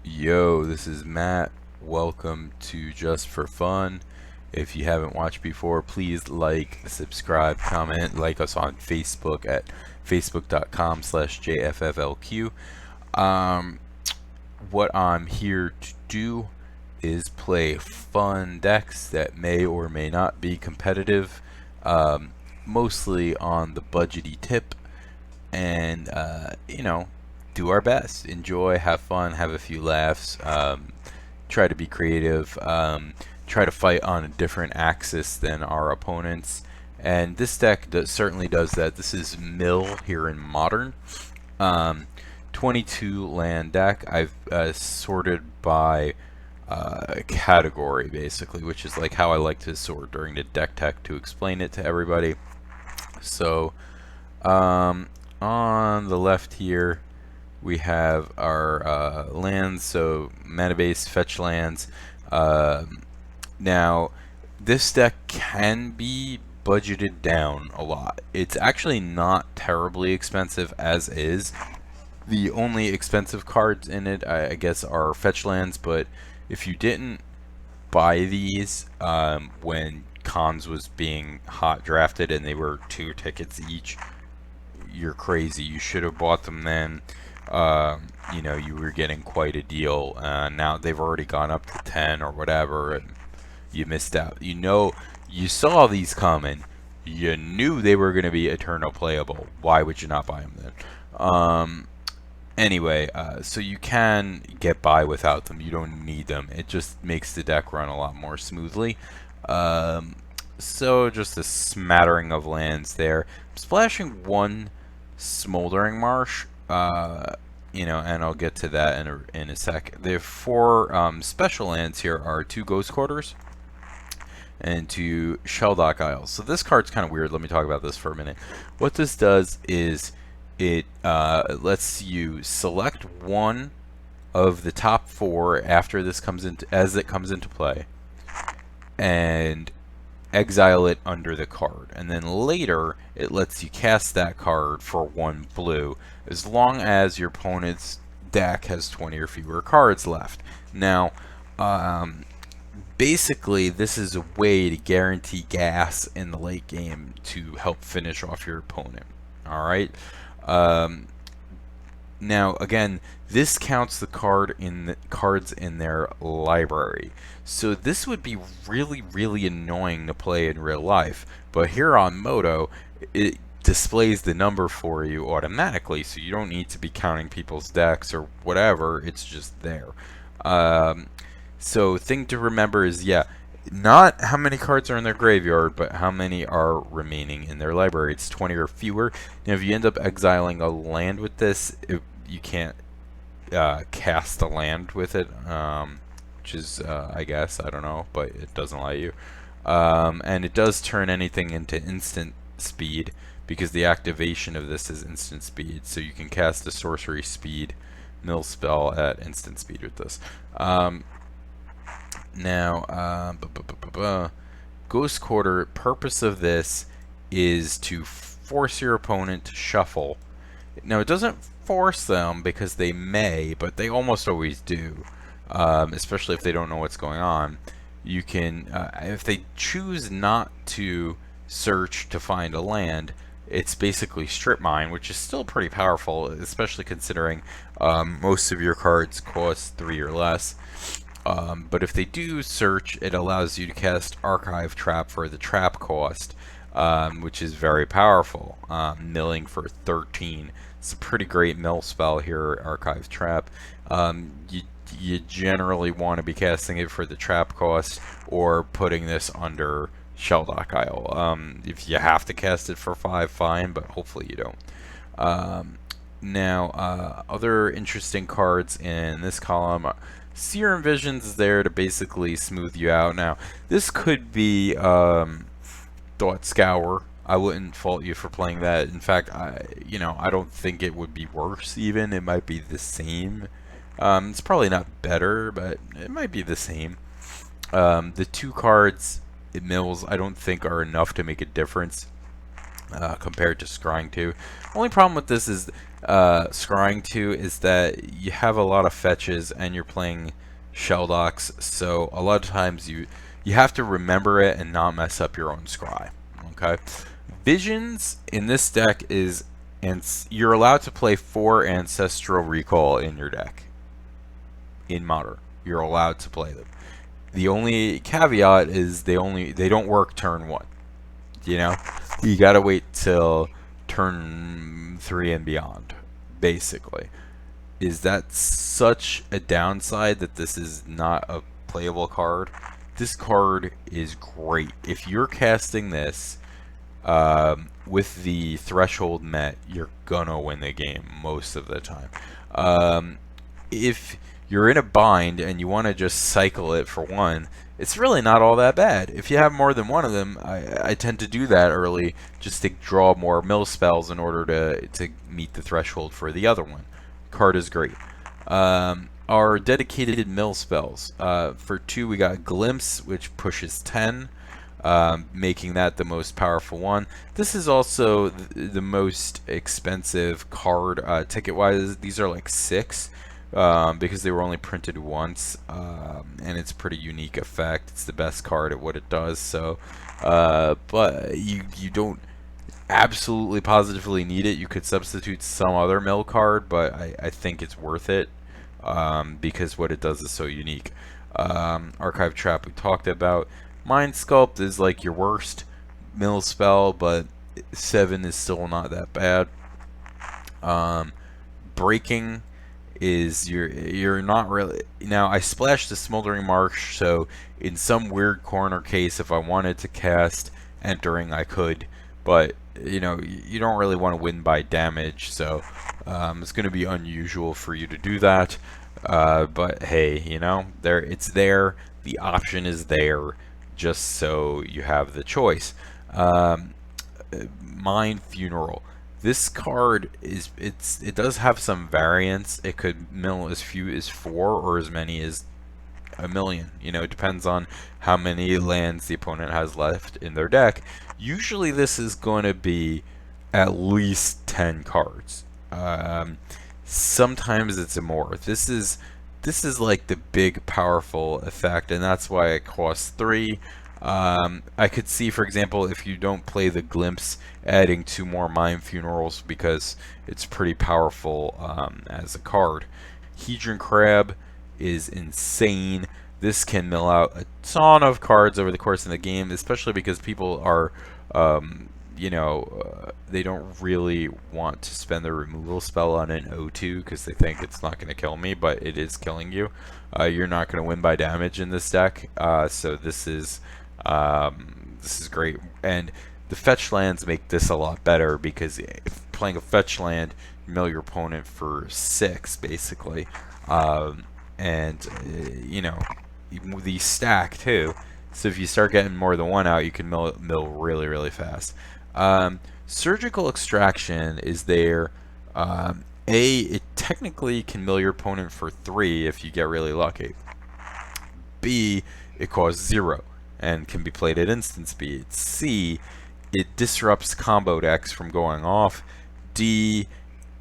Yo, this is Matt. Welcome to Just for Fun. If you haven't watched before, please like, subscribe, comment, like us on Facebook at facebook.com/JFFLQ. Um, what I'm here to do is play fun decks that may or may not be competitive, mostly on the budgety tip, and do our best, enjoy, have fun, have a few laughs, try to be creative, try to fight on a different axis than our opponents. And this deck certainly does that. This is Mill here in Modern. um, 22 land deck. I've sorted by category, basically, which is like how I like to sort during the deck tech to explain it to everybody. So on the left here, we have our lands, so mana base, fetch lands. Now, this deck can be budgeted down a lot. It's actually not terribly expensive as is. The only expensive cards in it, I guess, are fetch lands, but if you didn't buy these when Cons was being hot drafted and they were 2 tickets each, you're crazy. You should have bought them then. You were getting quite a deal. Now they've already gone up to 10 or whatever, and you missed out. You saw these coming. You knew they were going to be eternal playable. Why would you not buy them then? Anyway, so you can get by without them. You don't need them. It just makes the deck run a lot more smoothly. So just a smattering of lands there. I'm splashing one Smoldering Marsh, and I'll get to that in a sec. The 4 special lands here are 2 Ghost Quarters and 2 Shelldock Isles. So this card's kind of weird. Let me talk about this for a minute. What this does is it lets you select one of the top 4 after this comes into as it comes into play, and exile it under the card, and then later it lets you cast that card for 1 blue as long as your opponent's deck has 20 or fewer cards left. Now, basically this is a way to guarantee gas in the late game to help finish off your opponent. Alright? Now, again, this counts the cards in their library. So this would be really, really annoying to play in real life. But here on Moto, it displays the number for you automatically, so you don't need to be counting people's decks or whatever. It's just there. So thing to remember is, yeah, not how many cards are in their graveyard, but how many are remaining in their library. It's 20 or fewer. Now, if you end up exiling a land with this, you can't cast a land with it, which is, I guess, I don't know, but it doesn't let you. And it does turn anything into instant speed, because the activation of this is instant speed. So you can cast a sorcery speed mill spell at instant speed with this. Now, Ghost Quarter, purpose of this is to force your opponent to shuffle. Now, it doesn't force them because they may, but they almost always do, especially if they don't know what's going on. You can, if they choose not to search to find a land, it's basically strip mine, which is still pretty powerful, especially considering most of your cards cost 3 or less. But if they do search, it allows you to cast Archive Trap for the trap cost, which is very powerful. Milling for 13. It's a pretty great mill spell here, Archive Trap. You generally want to be casting it for the trap cost or putting this under Shelldock Isle. If you have to cast it for 5, fine, but hopefully you don't. Now, other interesting cards in this column. Serum Visions is there to basically smooth you out. Now, this could be Thought Scour. I wouldn't fault you for playing that. In fact, I don't think it would be worse even. It might be the same. It's probably not better, but it might be the same. The 2 cards it mills, I don't think, are enough to make a difference. compared to Scrying 2. Only problem with this is Scrying 2 is that you have a lot of fetches and you're playing Shelldocks, so a lot of times you have to remember it and not mess up your own scry. Okay, Visions in this deck is, and you're allowed to play 4 Ancestral Recall in your deck. In Modern, you're allowed to play them. The only caveat is they don't work turn 1. You know, you gotta wait till turn 3 and beyond, basically. Is that such a downside that this is not a playable card? This card is great. If you're casting this with the threshold met, you're gonna win the game most of the time. If you're in a bind and you want to just cycle it for one, it's really not all that bad. If you have more than one of them, I tend to do that early just to draw more mill spells in order to meet the threshold for the other one. Card is great. Our dedicated mill spells. For 2, we got Glimpse, which pushes 10, making that the most powerful one. This is also the most expensive card ticket-wise. These are like 6. Because they were only printed once, and it's a pretty unique effect. It's the best card at what it does. So, but you don't absolutely positively need it. You could substitute some other mill card, but I think it's worth it because what it does is so unique. Archive Trap we talked about. Mind Sculpt is like your worst mill spell, but 7 is still not that bad. Breaking is you're not really. Now I splashed the Smoldering Marsh, so in some weird corner case, if I wanted to cast Entering, I could, but you know, you don't really want to win by damage, so it's going to be unusual for you to do that. But hey, you know, it's there. The option is there, just so you have the choice. Mind Funeral. This card it does have some variance. It could mill as few as 4 or as many as 1,000,000. You know, it depends on how many lands the opponent has left in their deck. Usually this is going to be at least 10 cards. Sometimes it's more. This is like the big powerful effect, and that's why it costs 3. I could see, for example, if you don't play the Glimpse, adding 2 more Mind Funerals because it's pretty powerful as a card. Hedron Crab is insane. This can mill out a ton of cards over the course of the game, especially because people are, you know, they don't really want to spend their removal spell on an O2 because they think it's not going to kill me, but it is killing you. You're not going to win by damage in this deck, so this is great. And the fetch lands make this a lot better because if playing a fetch land, you mill your opponent for 6 basically, and you know, these stack too. So if you start getting more than 1 out, you can mill really fast. Surgical Extraction is there. It technically can mill your opponent for 3 if you get really lucky. B, it costs 0 and can be played at instant speed. C, it disrupts combo decks from going off. D,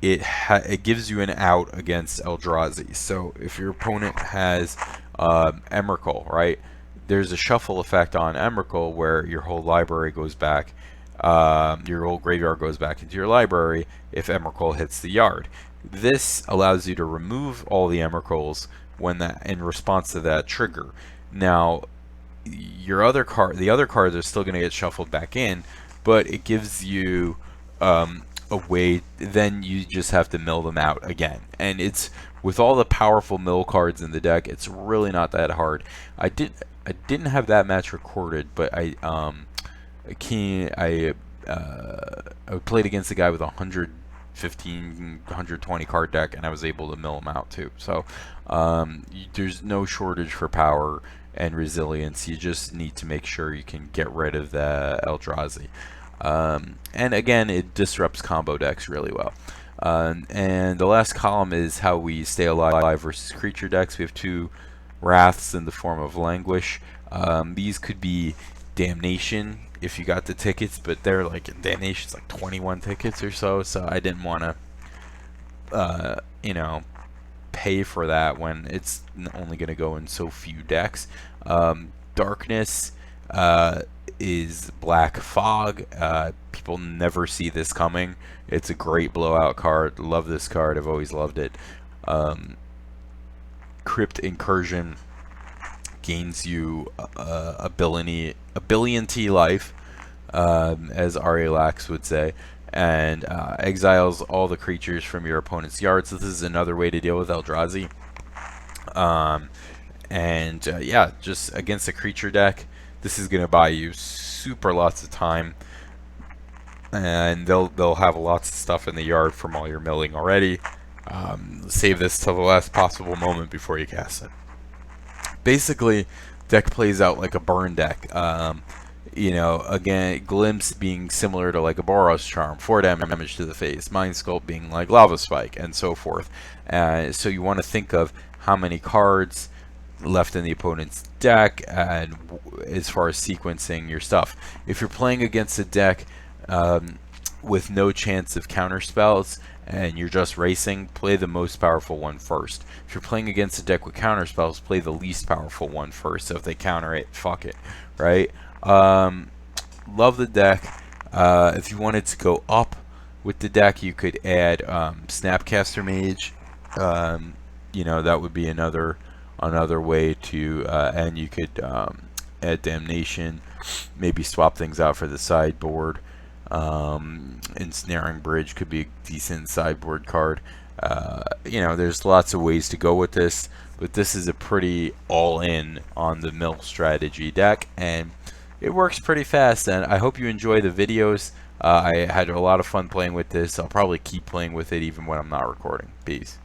it gives you an out against Eldrazi. So if your opponent has Emrakul, right? There's a shuffle effect on Emrakul where your whole library goes back, your whole graveyard goes back into your library if Emrakul hits the yard. This allows you to remove all the Emrakuls when that, in response to that trigger. Now, the other cards are still going to get shuffled back in, but it gives you a way. Then you just have to mill them out again, and it's with all the powerful mill cards in the deck, it's really not that hard. I didn't have that match recorded, but I played against a guy with 115, 120 card deck, and I was able to mill him out too. So there's no shortage for power and resilience. You just need to make sure you can get rid of the Eldrazi. And again, it disrupts combo decks really well. And the last column is how we stay alive versus creature decks. We have 2 Wraths in the form of Languish. These could be Damnation if you got the tickets, but they're like, Damnation's like 21 tickets or so, so I didn't want to, you know, pay for that when it's only going to go in so few decks. Darkness is Black Fog. People never see this coming. It's a great blowout card. Love this card. I've always loved it. Crypt Incursion gains you a billion T life, as Arielax would say, and exiles all the creatures from your opponent's yard. So this is another way to deal with Eldrazi. Yeah, just against a creature deck, this is going to buy you super lots of time, and they'll have lots of stuff in the yard from all your milling already. Save this till the last possible moment before you cast it. Basically, deck plays out like a burn deck. You know, again, Glimpse being similar to like a Boros Charm, 4 damage to the face, Mind Sculpt being like Lava Spike, and so forth. So you want to think of how many cards left in the opponent's deck, and as far as sequencing your stuff. If you're playing against a deck with no chance of counter spells and you're just racing, play the most powerful one first. If you're playing against a deck with counter spells, play the least powerful one first. So if they counter it, fuck it, right? Love the deck. If you wanted to go up with the deck, you could add Snapcaster Mage. You know, that would be another way to, and you could add Damnation, maybe swap things out for the sideboard. Ensnaring Bridge could be a decent sideboard card. You know, there's lots of ways to go with this, but this is a pretty all-in on the mill strategy deck, and it works pretty fast. And I hope you enjoy the videos. I had a lot of fun playing with this. I'll probably keep playing with it even when I'm not recording. Peace.